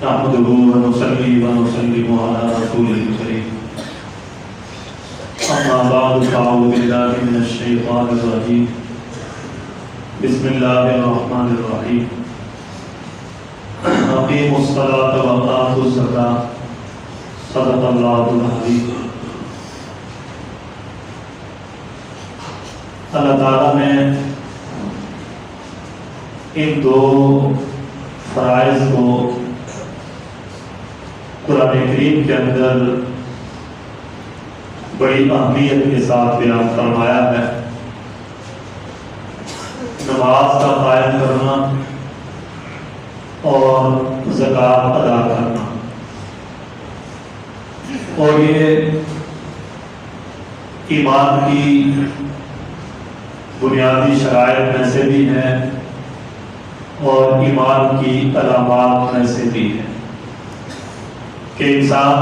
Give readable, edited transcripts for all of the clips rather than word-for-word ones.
نحمده ونصلي ونسلم على رسوله الكريم أما بعد فأعوذ بالله من الشيطان الرجيم بسم الله الرحمن الرحيم أقيموا الصلاة وآتوا الزكاة صدق الله العظيم۔ اللہ تعالیٰ نے ان دو فرائض کو قرآن کریم کے اندر بڑی اہمیت کے ساتھ بیان فرمایا ہے۔ نماز کا قائم کرنا اور زکوٰۃ ادا کرنا، اور یہ ایمان کی بنیادی شرائط میں سے بھی ہے اور ایمان کی علامات میں سے بھی ہے کہ انسان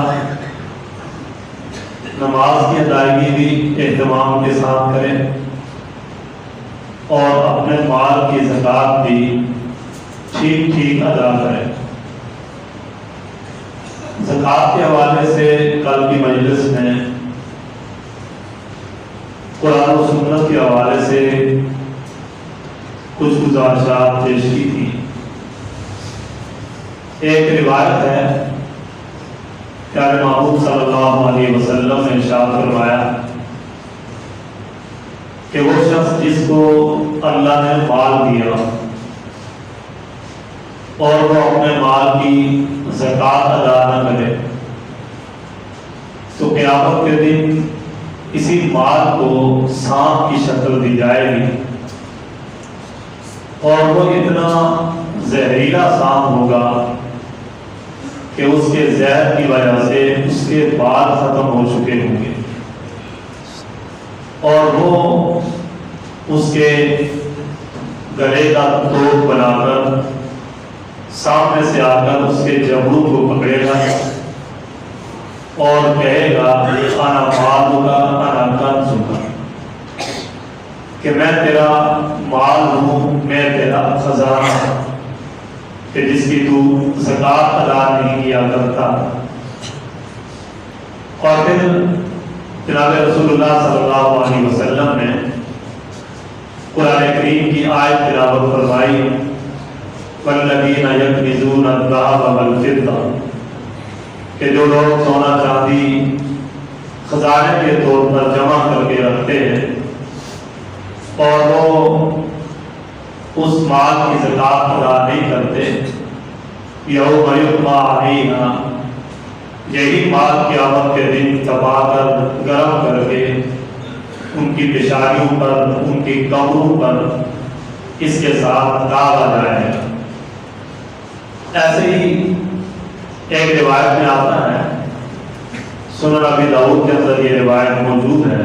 نماز کی ادائیگی بھی اہتمام کے ساتھ کرے اور اپنے مال کی زکوٰۃ بھی ٹھیک ادا کرے۔ زکوٰۃ کے حوالے سے کل کی مجلس میں قرآن و سنت کے حوالے سے کچھ گزارشات پیش کی تھی۔ ایک روایت ہے، پیارے محبوب صلی اللہ علیہ وسلم نے ارشاد فرمایا کہ وہ شخص جس کو اللہ نے مال دیا اور وہ اپنے مال کی زکوٰۃ ادا نہ کرے تو قیامت کے دن اسی مال کو سانپ کی شکل دی جائے گی، اور وہ اتنا زہریلا سانپ ہوگا کہ اس کے زہر کی وجہ سے اس کے بال ختم ہو چکے ہوں گے، اور وہ اس کے گلے کا توپ بنا کر سامنے سے آ کر اس کے جبڑوں کو پکڑے گا اور کہے گا انا مالک انا کنزک، کہ میں تیرا مال ہوں، میں تیرا خزانہ ہوں کہ جس کی تو زکوٰۃ ادا نہیں کیا کرتا۔ اور پھر جناب رسول اللہ صلی اللہ علیہ وسلم نے قرآن کریم کی آیت تلاوت فرمائی، والذین یکنزون الذھب والفضہ، کہ جو لوگ سونا چاندی خزانے کے طور پر جمع کر کے رکھتے ہیں اور وہ اس مال کی زکوٰۃ ادا نہیں کرتے، یوم یحمى علیہا، یہی مال قیامت کے دن تپا کر گرم کر کے ان کی پیشانیوں پر، ان کی کمروں پر اس کے ساتھ ڈالا جائے گا۔ ایسے ہی ایک روایت میں آتا ہے، سنن ابی داؤد کے اندر یہ روایت موجود ہے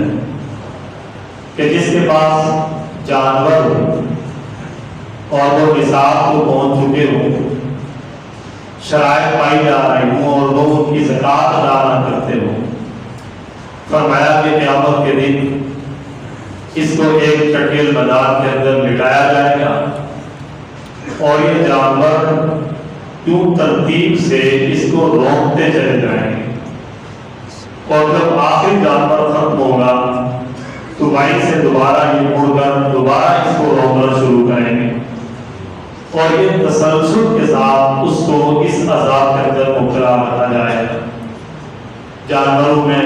کہ جس کے پاس جانور ہو اور وہ نصاب کو پہنچ چکے ہوں، شرائط پائی جا رہی ہوں اور لوگ ان کی زکوٰۃ ادا نہ کرتے ہوں، فرمایا کہ قیامت کے دن اس کو ایک چٹیل میدان کے اندر لٹایا جائے گا اور یہ جانور کیوں ترتیب سے اس کو روکتے چلے جائیں گے، اور جب آخر جانور ختم ہوگا تو وہیں سے دوبارہ یہ مڑ کر دوبارہ اس کو روکنا شروع کریں گے، اور یہ تسلسل کے ساتھ اس کو اس عذاب کے اندر مبتلا رکھا جائے گا۔ جانوروں میں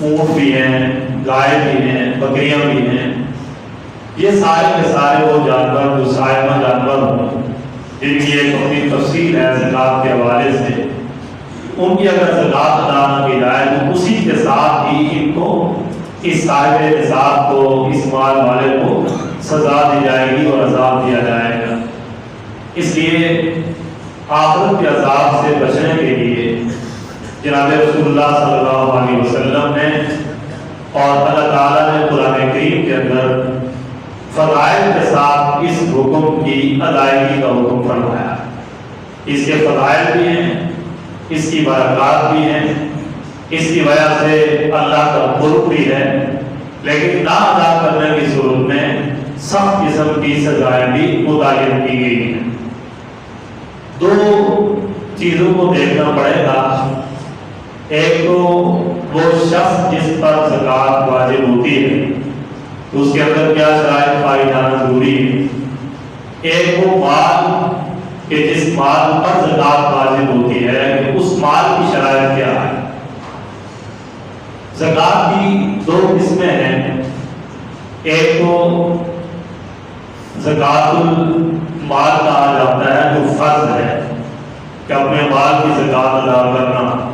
اونٹ بھی ہیں، گائے بھی ہیں، بکریاں بھی ہیں، یہ سارے کے سارے وہ جانور جو صائمہ جانور ہوں، جن کی ایک اپنی تفصیل ہے زکوٰۃ کے حوالے سے، ان کی اگر زکوٰۃ ادا نہ کی جائے تو اسی کے ساتھ ہی ان کو، اس صاحب نصاب کو، اس مال والے کو سزا دی جائے گی اور عذاب دیا جائے گا۔ اس لیے آخرت کے عذاب سے بچنے کے لیے جناب رسول اللہ صلی اللہ علیہ وسلم نے اور اللہ تعالیٰ نے قرآن کریم کے اندر فضائل کے ساتھ اس حکم کی ادائیگی کا حکم فرمایا۔ اس کے فضائل بھی ہیں، اس کی برکات بھی ہیں، اس کی وجہ سے اللہ کا قرب بھی ہے، لیکن نہ ادا کرنے کی صورت میں سخت قسم کی سزائیں بھی متعین کی گئی ہیں۔ دو چیزوں کو دیکھنا پڑے گا۔ ایک تو وہ شخص جس پر زکوٰۃ واجب ہوتی ہے اس کے اندر کیا شرائط پائی جانا ضروری ہے۔ ایک وہ مال کہ جس مال پر زکوٰۃ واجب ہوتی ہے کہ اس مال کی شرائط کیا ہے۔ زکوٰۃ کی دو قسمیں ہیں، ایک تو زکوٰۃ المال کہا جاتا ہے جو فرض ہے کہ اپنے مال کی زکوٰۃ ادا کرنا،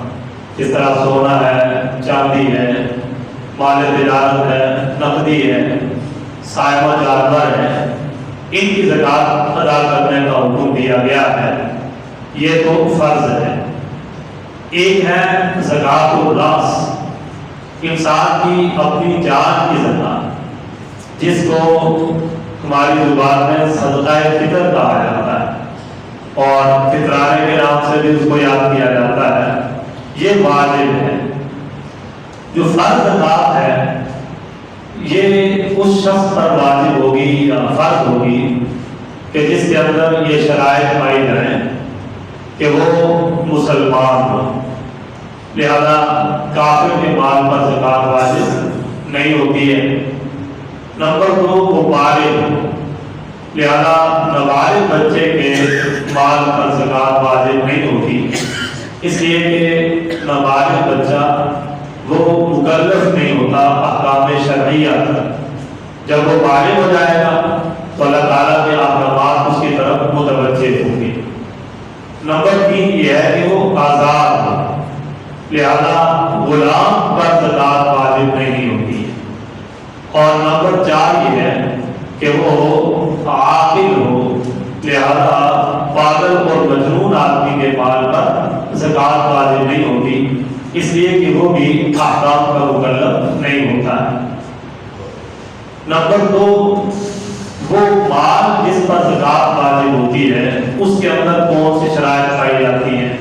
جس طرح سونا ہے، چاندی ہے، مال تجارت ہے، نقدی ہے، سائمہ جانور ہے، ان کی زکوٰۃ ادا کرنے کا حکم دیا گیا ہے، یہ تو فرض ہے۔ ایک ہے زکوٰۃ الراس، انسان کی اپنی جان کی زکوٰۃ، جس کو ہماری زبان میں صدقہ فطر کہا جاتا ہے اور فطرانے کے نام سے بھی اس کو یاد کیا جاتا ہے، یہ واجب ہے۔ جو فرض زکوٰۃ ہے یہ اس شخص پر واجب ہوگی یا فرض ہوگی کہ جس کے اندر یہ شرائط پائی جائیں کہ وہ مسلمان ہو، لہذا کافر کے مال پر زکوٰۃ واجب نہیں ہوتی ہے۔ نمبر دو، وہ بالغ ہو، لہذا نابالغ بچے کے مال پر زکوٰۃ واجب نہیں ہوتی، اس لیے کہ نابالغ بچہ وہ مکلف نہیں ہوتا احکام شرعیہ تک۔ جب وہ بالغ ہو جائے گا تو اللہ تعالیٰ کے احکامات اس کی طرف متوجہ ہوں گے۔ نمبر تین یہ ہے کہ وہ آزاد ہو، لہذا غلام پر زکوٰۃ واجب نہیں ہوتی ہے۔ اور نمبر چار یہ ہے کہ وہ عاقل ہو، لہذا پاگل اور مجنون آدمی کے مال پر زکوٰۃ واجب نہیں ہوتی، اس لیے کہ وہ بھی احکام کا مکلف نہیں ہوتا ہے۔ نمبر دو، وہ مال جس پر زکوٰۃ واجب ہوتی ہے اس کے اندر کون سی شرائط پائی جاتی ہیں۔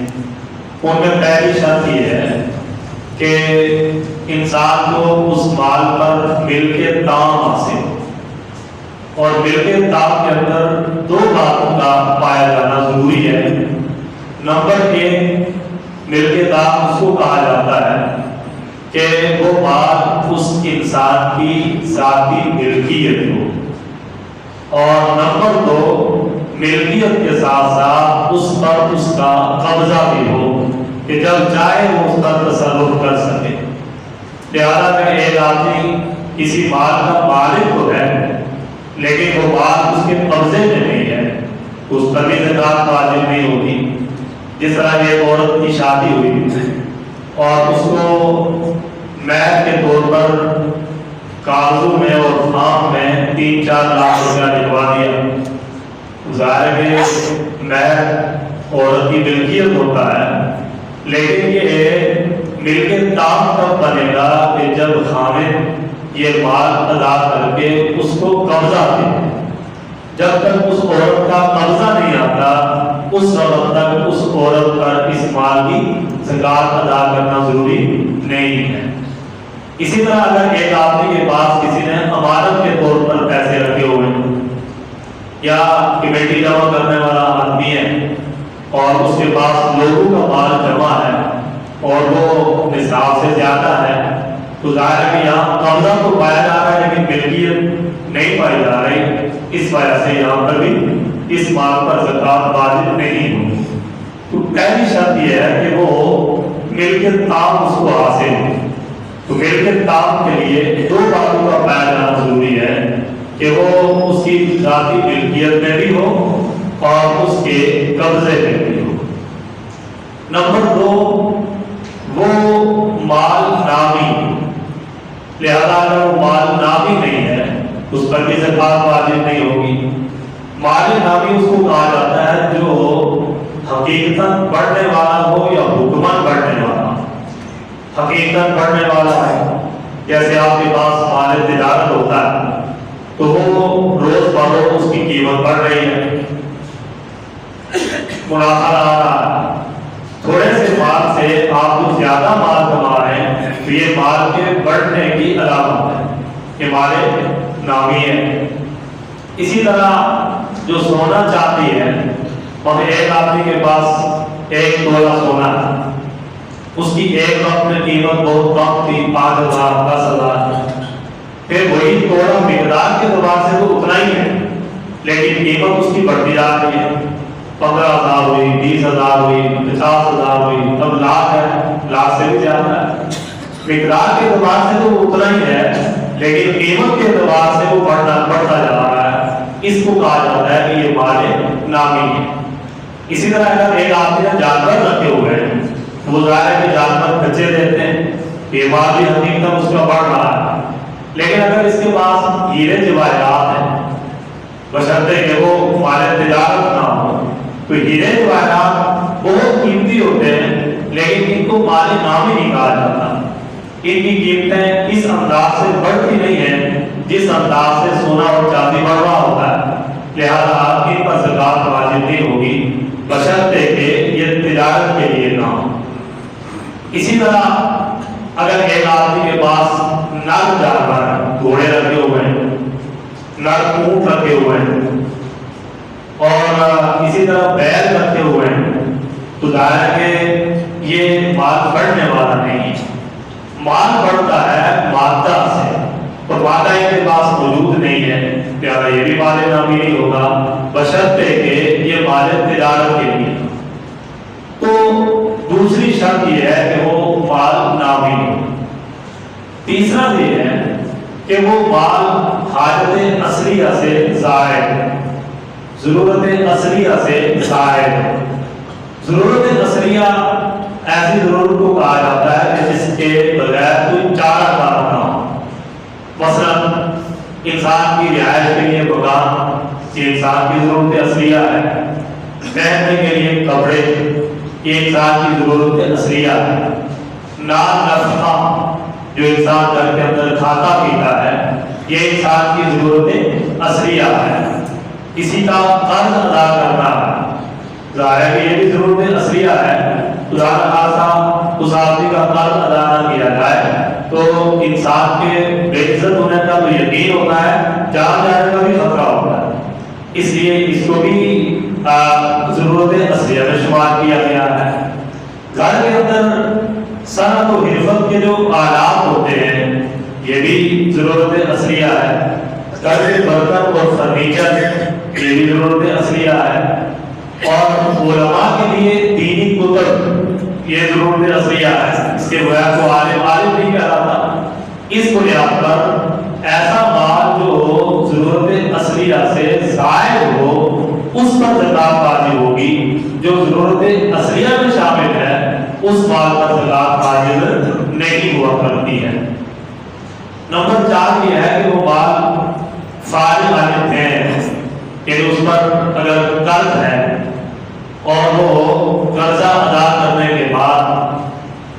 ان میں پہلی شرط یہ ہے کہ انسان کو اس مال پر ملک تام حاصل ہو، اور ملک تام کے اندر دو باتوں کا پایا جانا ضروری ہے۔ نمبر ایک، ملک تام اس کو کہا جاتا ہے کہ وہ مال اس انسان کی ذاتی ملکیت ہو، اور نمبر دو، ملکیت کے ساتھ ساتھ اس پر اس کا قبضہ بھی ہو کہ جب چاہے وہ اس پر تصرف کر سکے۔ لہذا کہ ایک آدمی کسی مال کا مالک تو ہے لیکن وہ مال اس کے قبضے میں نہیں ہے، اس پر بھی زکوٰۃ واجب نہیں ہوتی۔ جس طرح ایک عورت کی شادی ہوئی اور اس کو مہر کے طور پر کاغذوں میں اور فارم میں 3-4 لاکھ روپیہ لکھوا دیا، ظاہر ہے کہ مہر عورت کی ملکیت ہوتا ہے، لیکن یہ ملکیت تام تب بنے گا کہ جب خامد یہ مال ادا کر کے اس کو قبضہ دے۔ جب تک اس عورت کا قبضہ نہیں آتا اس وقت تک اس عورت پر اس مال کی زکوٰۃ ادا کرنا ضروری نہیں ہے۔ اسی طرح اگر ایک آدمی کے پاس کسی نے امانت کے طور پر پیسے رکھے ہوئے ہیں، یا کمیٹی جمع کرنے والا آدمی ہے اور اس کے پاس لوگوں کا مال جمع ہے اور وہ نصاب سے زیادہ ہے، تو ظاہر ہے کہ یہاں قبضہ تو پایا جا رہا ہے لیکن ملکیت نہیں پائی جا رہی، اس وجہ سے یہاں پر بھی اس مال پر زکوٰۃ واجب نہیں ہوگی۔ تو پہلی شرط یہ ہے کہ وہ ملکیت تام اس کو حاصل ہو۔ تو ملکیت تام کے لیے دو باتوں کا پایا جانا ضروری ہے کہ وہ اس کی ذاتی ملکیت میں بھی ہو اور اس کے قبضے میں بھی ہو۔ نمبر دو، وہ مال نامی ہو، لہذا اگر وہ مال نامی نہیں ہے اس پر بھی زکوٰۃ واجب نہیں ہوگی۔ مال نامی اس کو کہا جاتا ہے جو حقیقتاً بڑھنے والا ہو یا حکماً بڑھنے والا۔ حقیقتاً بڑھنے والا ہے، جیسے آپ کے پاس مال تجارت ہوتا ہے تو وہ روز بروز اس کی قیمت بڑھ رہی ہے، منافع آ رہا ہے۔ تھوڑے سے مال سے آپ جو زیادہ مال کما رہے ہیں تو یہ مال کے بڑھنے کی علامت ہے، یہ مال نامی ہے۔ اسی طرح جو سونا چاندی ہے، اور ایک آدمی کے پاس ایک تولہ سونا ہے، اس کی ایک وقت میں قیمت بہت کم تھی، 5,000 10,000، پھر وہی تولہ مقدار کے اعتبار سے تو اتنا ہی ہے، لیکن قیمت اس کی بڑھتی جا رہی ہے، 15,000 ہوئی، 20,000 ہوئی، 50,000 ہوئی، اب لاکھ ہے، لاکھ سے بھی زیادہ ہے۔ مقدار کے اعتبار سے تو اتنا ہی ہے، لیکن قیمت کے اعتبار سے وہ بڑھتا جا رہا ہے، اس کو کہا جاتا ہے کہ یہ مال نامی ہے۔ اسی طرح اگر ایک آدمی نے جانور رکھے ہوئے ہیں تو وہ ظاہر ہے کہ جانور بچے دیتے ہیں، یہ مال بھی حقیقت اس کا بڑھ رہا ہے، لیکن اگر اس کے پاس ہیرے جواہرات ہیں، بشرطے کہ وہ مال تجارت نہ ہو، تو ہیرے جواہرات بہت قیمتی ہوتے ہیں، لیکن ان کو مال نامی نہیں کہا جاتا، ان کی قیمتیں اس انداز سے بڑھتی نہیں ہیں جس انداز سے سونا اور چاندی بڑھ رہا ہوتا ہے، لہذا ان پر زکات واجب نہیں ہوگی بشرطے کہ یہ تجارت کے لیے نہ ہو۔ اسی طرح اگر ایک آدمی کے پاس نر جانور، گھوڑے رکھے ہوئے ہیں، نر اونٹ رکھے ہوئے ہیں، اور اسی طرح بیل رکھے ہوئے ہیں، تو ظاہر ہے کہ یہ مال بڑھنے والا نہیں ہے، مال بڑھتا ہے مادہ سے، اور مادہ ان کے پاس موجود نہیں ہے، لہذا یہ بھی مال نامی نہیں ہوگا بشرطے کہ یہ مال تجارت کے لیے۔ تو دوسری شرط یہ ہے کہ وہ مال نامی ہو۔ تیسرا یہ ہے کہ وہ مال حاجت اصلیہ سے زائد، ضرورت اصلیہ سے زائد۔ ضرورت اصلیہ ایسی ضرورت کو کہا جاتا ہے کہ جس کے بغیر کوئی چارہ کار نہ ہو، مثلا انسان کی رہائش کے لیے مکان، یہ انسان کی ضرورت اصلیہ ہے، پہننے کے لیے کپڑے، یہ انسان کی ضرورت اصلیہ ہے، نان نفقہ جو انسان گھر کے اندر کھاتا پیتا ہے، یہ انسان کی ضرورت اصلیہ ہے، کسی کا قرض ادا کرنا ہے، ظاہر ہے کہ یہ بھی ضرورت اصلیہ ہے، خدا نخواستہ اس آدمی کا قرض ادا نہ کیا جائے تو انسان کے بے عزت ہونے کا تو یقین ہوتا ہے، جان جانے کا بھی خطرہ ہوتا ہے، اس لیے اس کو بھی ضرورت اصلیہ میں شمار کیا گیا ہے۔ گھر کے اندر صنعت و حرفت کے جو آلات ہوتے ہیں یہ بھی ضرورت اصلیہ ہے، گھر کے برتن اور فرنیچر یہ بھی ضرورت اصلیہ ہے، اور علماء کے لیے دینی کتب یہ ضرورت اصلیہ ہے، اس کے بغیر کو عالم نہیں کہلاتا۔ اس بنیاد پر ایسا مال جو ضرورت اصلیہ سے زائد ہو اس پر زکات واجب ہوگی، جو ضرورت اصلیہ میں شامل ہے اس مال پر زکات واجب نہیں ہوا کرتی ہے۔ نمبر 4 یہ ہے کہ وہ مال فارغ عن ہے، کہ اس پر اگر قرض ہے اور وہ قرضہ ادا کرنے کے بعد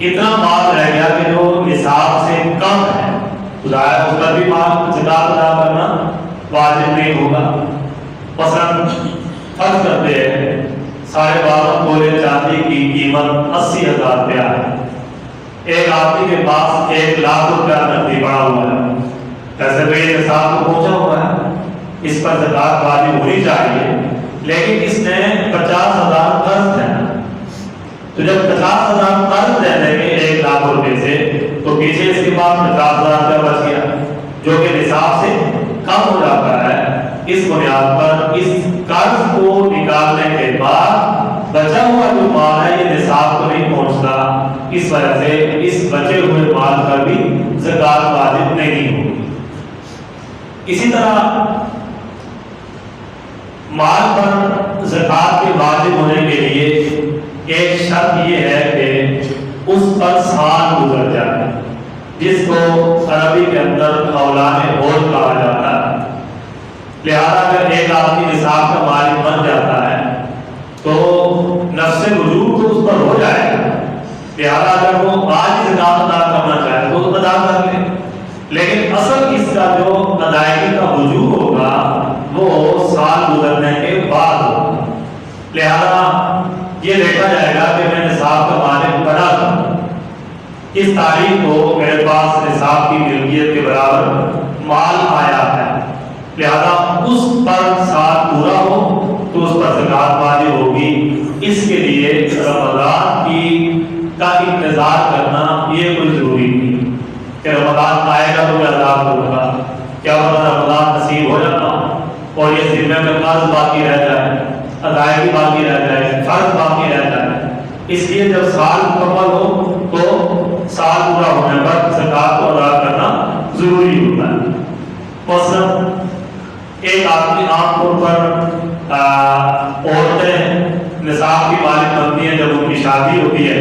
اتنا مال رہ گیا کہ جو نصاب سے کم ہے، ظاہر اس پر بھی مال زکات ادا کرنا واجب نہیں ہوگا۔ مثلا فرض کرتے ہیں 12.5 تولے چاندی کی قیمت 80,000 روپیہ ہے، ایک آدمی کے پاس 1,00,000 روپیہ نقدی پڑا ہوا ہے، ایسے میں یہ نصاب کو پہنچا ہوا ہے، اس پر زکات واجب ہونی چاہیے، لیکن اس نے 50,000 قرض دینا، تو جب 50,000 قرض دینے کے 1,00,000 روپے سے تو پیچھے اس کے پاس 50,000 روپے بچ گیا جو کہ نصاب سے کم ہو جاتا ہے۔ اس بنیاد پر اس قرض کو نکالنے کے بعد بچا ہوا جو مال ہے یہ نصاب کو نہیں پہنچتا، اس وجہ سے اس بچے ہوئے مال پر بھی زکات واجب نہیں ہوگی۔ اسی طرح مال پر زکات کے واجب ہونے کے لیے ایک شرط یہ ہے کہ اس پر سال گزر جائے، جس کو عربی کے اندر اولان حول کہا جاتا ہے۔ لہذا اگر ایک آدمی نصاب کا مالک بن جاتا ہے تو نفس وجوب تو اس پر ہو جائے گا، لہذا اگر وہ آج زکات ادا کرنا چاہے تو ادا کر لے، لیکن اصل اس کا جو ادائیگی کا وجوب ہوگا وہ سال گزرنے کے بعد ہوگا۔ لہذا یہ دیکھا جائے گا کہ میں نصاب کا مالک بنا تھا، اس تاریخ کو میرے پاس نصاب کی ملکیت کے برابر مال آیا ہے، لہذا اس پر سال پورا ہو تو اس پر زکات واجب ہوگی۔ اس کے لیے کا انتظار کرنا یہ کوئی ضروری نہیں کہ رمضان آئے گا تو میں ادا کروں گا، کیا پتہ رمضان نصیب ہو جاتا اور یہ ذمہ کا قرض باقی رہ جائے، ادائیگی باقی رہ جائے، فرض باقی رہ جائے۔ اس لیے جب سال مکمل ہو تو سال پورا ہونے پر زکوٰۃ کو ادا کرنا ضروری ہوتا ہے۔ مثلا ایک آدمی عام طور پر عورتیں نصاب کی مالک بنتی ہیں جب ان کی شادی ہوتی ہے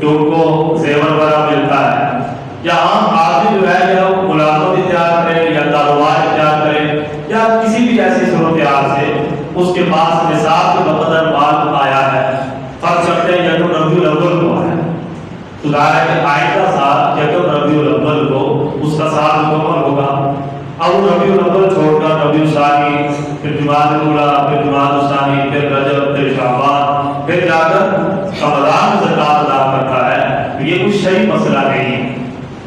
کہ ان کو زیور وغیرہ ملتا ہے، یا عام آدمی جو ہے یا وہ ملازمت اختیار کرے یا کاروبار اختیار کرے یا کسی بھی ایسی صورتحال سے اس کے پاس نصاب کے بقدر مال آیا ہے، فرض کرتے ہیں یکم ربیع الاول کو ہے تو ظاہر ہے کہ آئندہ سال یکم ربیع الاول کو اس کا سال مکمل ہوگا۔ اب وہ ربیع الاول چھوڑ کر ربیع ثانی، پھر جمادی الاولیٰ، پھر جمادی الثانی، پھر رجب، پھر شعبان، پھر جا کر رمضان میں زکوٰۃ ادا کرتا ہے، یہ کوئی شرعی مسئلہ نہیں ہے۔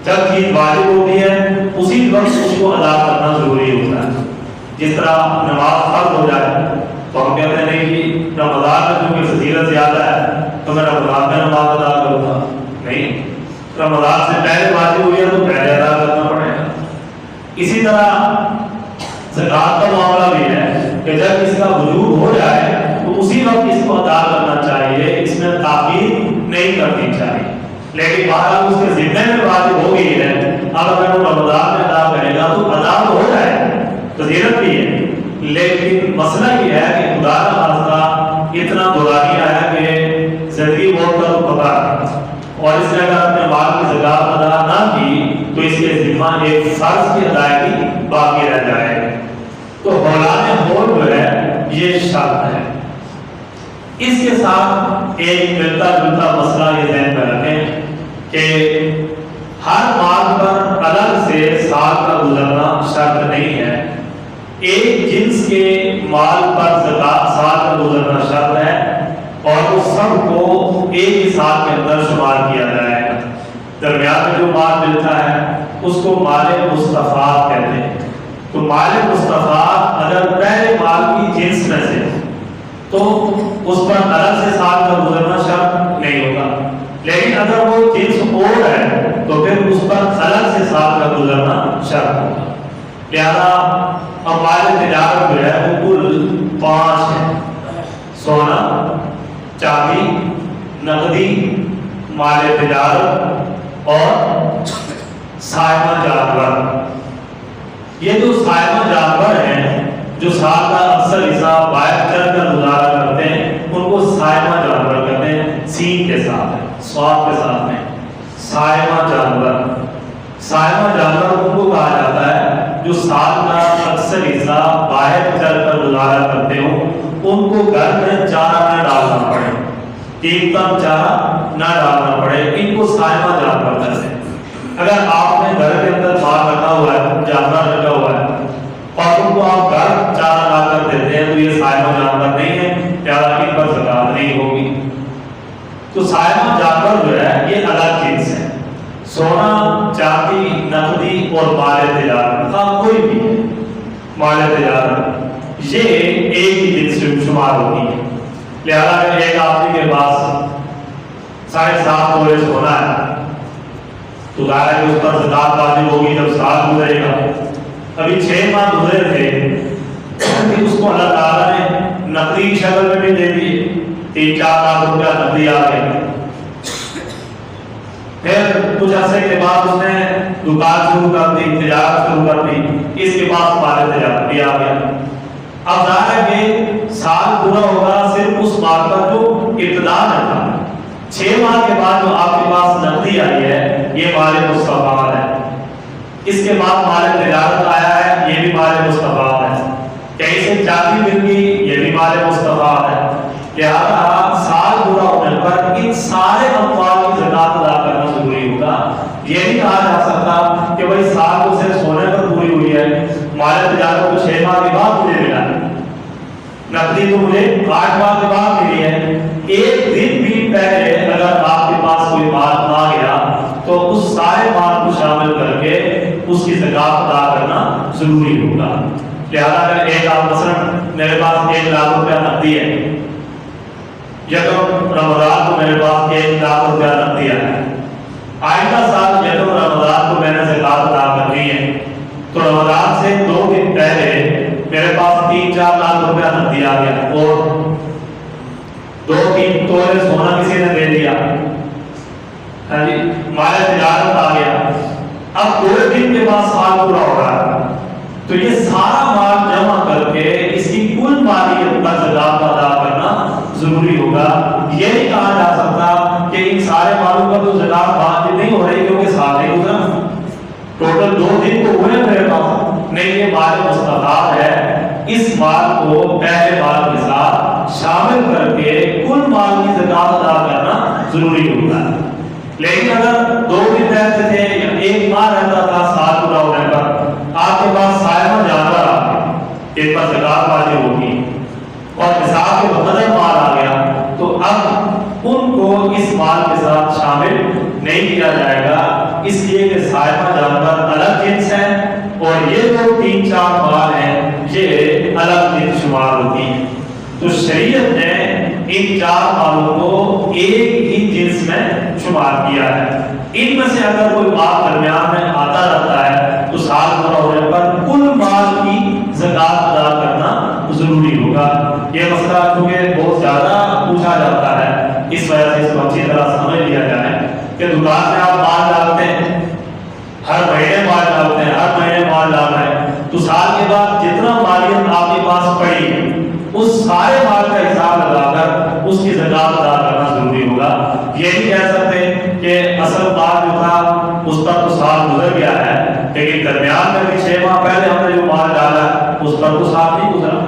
جب چیز واجب ہوتی ہے اسی وقت اس کو ادا کرنا ضروری ہوتا ہے۔ جس طرح نماز فرض ہو جائے تو ہم کہتے ہیں نہیں کہ رمضان میں کیونکہ فضیلت زیادہ ہے تو میں رمضان میں نماز ادا کروں گا، نہیں، رمضان سے پہلے واجب ہوئی ہے تو پہلے ادا کرنا پڑے گا۔ اسی طرح زکوٰۃ کا معاملہ بھی ہے کہ جب اس کا وجوب ہو جائے تو اسی وقت اس کو ادا کرنا چاہیے، اس میں تاخیر نہیں کرنی چاہیے۔ لیکن بہرحال اس کے ذمہ میں واجب ہو گئی ہے، اب اگر وہ رمضان میں ادا کرے گا تو ادا تو ہو جائے، فضیلت بھی ہے، لیکن مسئلہ یہ ہے کہ خدا کا خاصہ اتنا دورانی آیا کہ زندگی موت کا پتہ ہے، اور اس نے اگر اپنے مال کی زکوٰۃ ادا نہ کی تو اس کے ذمہ ایک فرض کی ادائیگی باقی رہ جائے۔ تو ہولان ہول جو ہے یہ شرط ہے۔ اس کے ساتھ ایک ملتا جلتا مسئلہ یہ ذہن میں رکھیں کہ ہر مال پر الگ سے سال کا گزرنا شرط نہیں ہے، ایک جنس کے مال پر زکوٰۃ سال کا گزرنا شرط ہے اور وہ سب کو ایک ہی سال کے اندر شمار کیا جائے گا۔ درمیان میں جو مال ملتا ہے اس کو مال مستفاد کہتے ہیں۔ تو مال مستفاد اگر پہلے مال کی جنس میں سے تو اس پر الگ سے سال کا گزرنا شرط نہیں ہوگا، لیکن اگر وہ جنس اور ہے تو پھر اس پر الگ سے سال کا گزرنا شرط ہوگا۔ لہذا اموال تجارت جو ہے وہ کل 5 ہے: سونا، چاندی، نقدی، مال تجارت اور سائمہ جانور۔ یہ جو سائمہ جانور ہیں جو سال کا اکثر حصہ باہر چل کر گزارا کرتے ہیں ان کو سائمہ جانور کہتے ہیں، سین کے ساتھ ہے، صاد کے ساتھ میں، سائمہ جانور۔ سائمہ جانور ان کو کہا جاتا ہے جو سال کا اکثر حصہ باہر چل کر گزارا کرتے ہوں، ان کو گھر میں چارہ نہ ڈالنا پڑے، قیمتاً چارہ نہ ڈالنا پڑے، ان کو سائمہ جانور کہتے ہیں۔ اگر آپ نے گھر کے اندر مال رکھا ہوا ہے، جانور رکھا ہوا ہے اور ان کو آپ گھر چارہ لا کر دیتے ہیں تو یہ سائمہ جانور نہیں ہے، لہٰذا ان پر زکوٰۃ نہیں ہوگی۔ تو سائمہ جانور جو ہے یہ الگ چیز ہے۔ سونا، چاندی، نقدی اور مال تجارت، کوئی بھی مال تجارت یہ ایک ہی جنس سے شمار ہوتی ہے۔ لہٰذا اگر ایک آدمی کے پاس 7.5 تولے سونا ہے تو ظاہر ہے کہ اس پر زکوٰۃ واجب ہوگی جب سال گزرے گا۔ ابھی 6 ماہ گزرے تھے کہ اس کو اللہ تعالیٰ نے نقدی شکل میں بھی دے دیے، 3-4 لاکھ روپیہ نقدی آ گئے۔ پھر کچھ عرصے کے بعد اس نے دکان شروع کر دی، تجارت شروع کر دی، اس کے پاس مال تجارت بھی آ گیا۔ اب ظاہر ہے کہ سال پورا ہوگا صرف اس مال کا جو ابتدا میں تھا۔ 6 ماہ کے بعد جو آپ کے پاس نقدی آئی ہے یہ مال مستفاد ہے، اس کے بعد مال تجارت آیا ہے یہ بھی مال مستفاد ہے، کہیں سے چاندی مل گئی یہ بھی مال مستفاد ہے۔ لہذا سال پورا ہونے پر ان سارے اموال کی زکوٰۃ ادا کرنا ضروری ہوگا۔ یہ نہیں کہا جا سکتا کہ بھائی سال کو صرف سونے پر پوری ہوئی ہے، مال تجارت کو 6 ماہ کے بعد مجھے ملا ہے، نقدی تو مجھے 8 ماہ کے بعد ملی ہے۔ ایک دن بھی پہلے اگر آپ کے پاس کوئی مال آ گیا تو اس سارے مال کو شامل کر کے اس کی زکوٰۃ ادا کرنا ضروری ہوگا۔ لہذا اگر ایک آپ مثلا میرے پاس 1 لاکھ روپیہ نقدی ہے، یا تو رمضان کو میرے پاس 1 لاکھ روپیہ نقدی ہے، نہیں یہ مال مستفاد ہے، اس مال کو پہلے مال کے ساتھ شامل کر کے کل مال کی زکات ادا کرنا ضروری ہوتا ہے۔ لیکن اگر 2 دن رہتے تھے یا 1 ماہ رہتا تھا سال پورا ہونے پر، آپ کے پاس صائمہ جانور آ گئے، اس پر زکات واجب ہوگی اور نصاب کے مقدر مال آ گیا، تو اب ان کو اس مال کے ساتھ شامل نہیں کیا جائے گا، اس لیے کہ صائمہ جانور الگ جنس ہے اور یہ جو 3-4 مال ہیں یہ الگ جنس شمار ہوتی ہیں۔ تو شریعت نے ان 4 مالوں کو ایک ہی جنس میں شمار کیا ہے۔ ان میں سے اگر کوئی مال درمیان میں آتا رہتا ہے تو سال پورا ہونے پر کل مال کی زکات ادا کرنا ضروری ہوگا۔ یہ مسئلہ کیونکہ بہت زیادہ پوچھا جاتا ہے، اس وجہ سے اس کو اچھی طرح سمجھ لیا جائے کہ دکان میں آپ مال ڈالتے ہیں، ہر مہینے مال ڈالتے ہیں، ہر مہینے مال ڈال رہے ہیں، تو سال کے بعد جتنا مالیت آپ کے پاس پڑی ہے اس سارے مال کا حساب لگا کر اس کی زکات ادا کرنا ضروری ہوگا۔ یہ نہیں کہہ سکتے کہ اصل مال جو تھا اس پر تو سال گزر گیا ہے، لیکن درمیان میں بھی 6 ماہ پہلے ہم نے جو مال ڈالا اس پر تو سال نہیں گزرا۔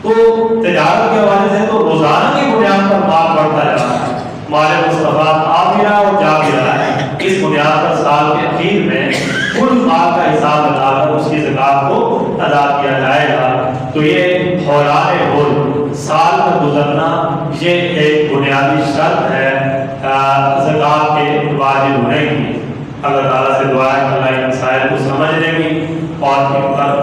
تو تجارت کے حوالے سے تو روزانہ کی بنیاد پر مال بڑھتا جا رہا ہے، مال مستفاد آ بھی رہا اور جا بھی رہا ہے، اس بنیاد پر سال کے اخیر میں کل مال کا حساب لگا کر اس کی زکات کو ادا کیا جائے گا۔ تو یہ حولان حول سال کا گزرنا یہ ایک بنیادی شرط ہے زکات کے واجب ہونے کی۔ اللہ تعالیٰ سے دعا ہے کہ اللہ ان مسائل کو سمجھنے کی اور ان پر